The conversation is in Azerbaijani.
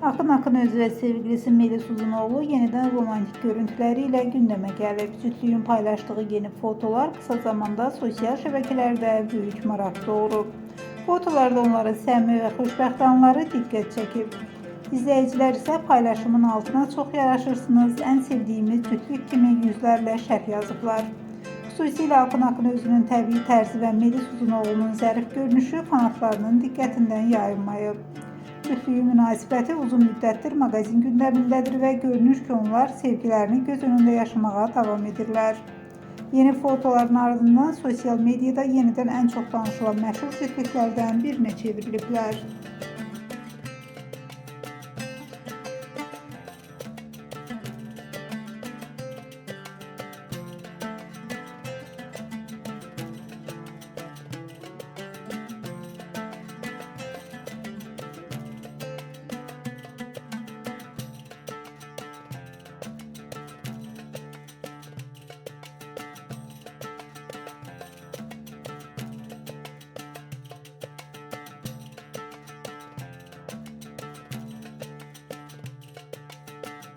Akın Akınözü ve sevgilisi Melis Uzunoğlu yeniden romantik görüntüleriyle gündeme gelip cütlüğün paylaştığı yeni fotolar kısa zamanda sosyal şebekelerde büyük marak doğurub. Fotolarda onların səmimi ve xoşbəxt anları dikkat çekip. İzleyiciler ise paylaşımın altına çok yaraşırsınız, en sevdiğimiz cütlük kimi yüzlerle şərh yazıblar. Xüsusilə Akın Akınözünün təbii tərzi və Melis Uzunoğlu'nun zərif görünüşü fanatlarının diqqətindən yayınmayıb. Cütlüğün münasibəti uzun müddətdir maqazin gündəmindədir və görünür ki, onlar sevgilərini göz önündə yaşamağa davam edirlər. Yeni fotoların ardından sosyal medyada yenidən ən çox danışılan məşhur cütlüklərdən birinə çevriliblər.